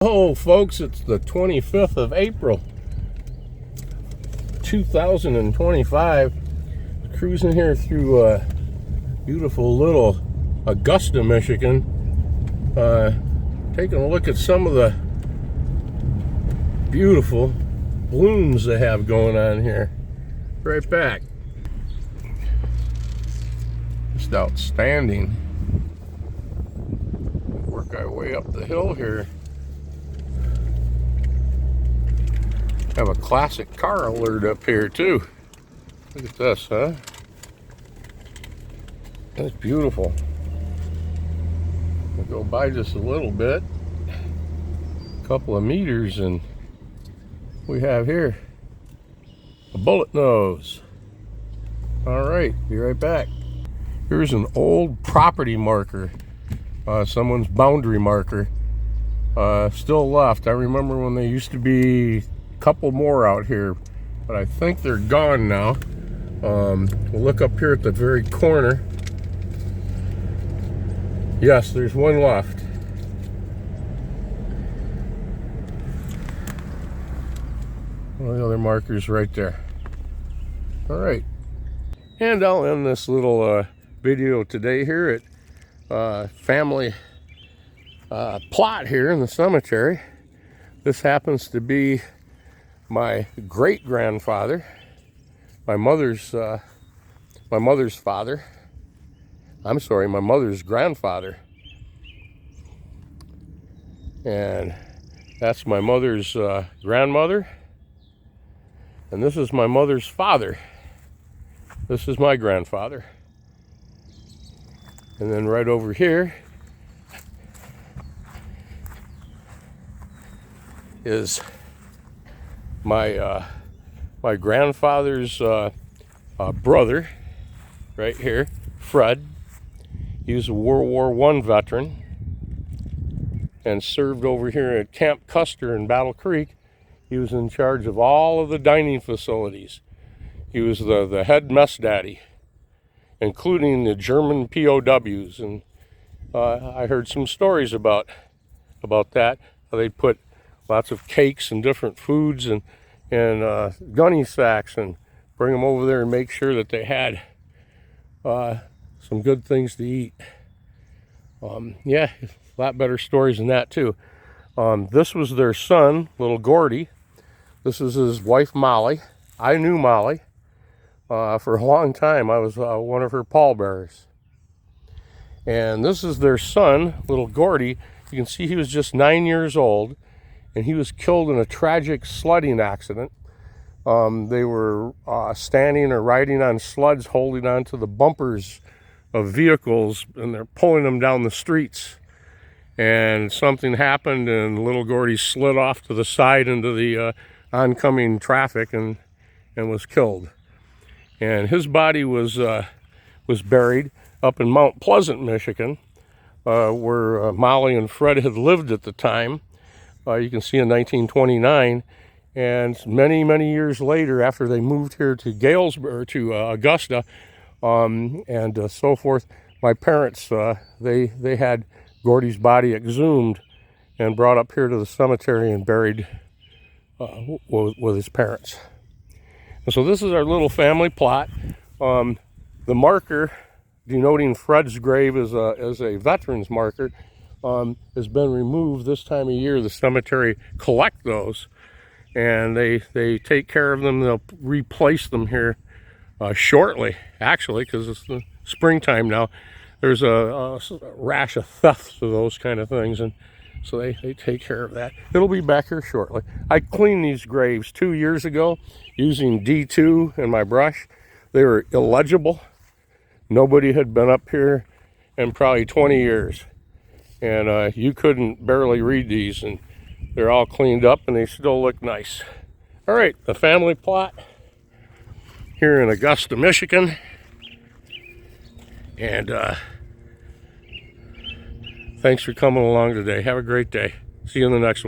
Oh, folks, it's the 25th of April, 2025. Cruising here through beautiful little Augusta, Michigan. Taking a look at some of the beautiful blooms they have going on here. Right back. Just outstanding. Work our way up the hill here. Have a classic car alert up here too. Look at this, huh? That's beautiful. We'll go by just a little bit, a couple of meters, and we have here a bullet nose. All right, be right back. Here's an old property marker, someone's boundary marker, still left. I remember when they used to be couple more out here, but I think they're gone now. We'll look up here at the very corner. Yes, there's one left. One of the other markers right there. All right, and I'll end this little video today here at family plot here in the cemetery. This happens to be my great-grandfather, my mother's father. I'm sorry, my mother's grandfather. And that's my mother's grandmother. And this is my mother's father. This is my grandfather. And then right over here is my grandfather's brother, right here, Fred. He was a World War I veteran and served over here at Camp Custer in Battle Creek. He was in charge of all of the dining facilities. He was the head mess daddy, including the German POWs. And I heard some stories about that. How they'd put lots of cakes and different foods and gunny sacks and bring them over there and make sure that they had some good things to eat. Yeah, a lot better stories than that too. This was their son, little Gordy. This is his wife, Molly. I knew Molly for a long time. I was one of her pallbearers. And this is their son, little Gordy. You can see he was just 9 years old, and he was killed in a tragic sledding accident. They were standing or riding on sleds, holding onto the bumpers of vehicles, and they're pulling them down the streets. And something happened, and little Gordy slid off to the side into the oncoming traffic and was killed. And his body was buried up in Mount Pleasant, Michigan, where Molly and Fred had lived at the time. You can see in 1929, and many years later, after they moved here to Galesburg, to Augusta, and so forth, my parents they had Gordy's body exhumed and brought up here to the cemetery and buried with his parents. And so this is our little family plot. The marker denoting Fred's grave as a veteran's marker has been removed. This time of year the cemetery collect those, and they take care of them. They'll replace them here shortly, actually, because it's the springtime now. There's a rash of thefts of those kind of things, and so they take care of that. It'll be back here shortly. I cleaned these graves 2 years ago using D2 and my brush. They were illegible. Nobody had been up here in probably 20 years. And you couldn't barely read these, and they're all cleaned up and they still look nice. All right, the family plot here in Augusta, Michigan. And thanks for coming along today. Have a great day. See you in the next one.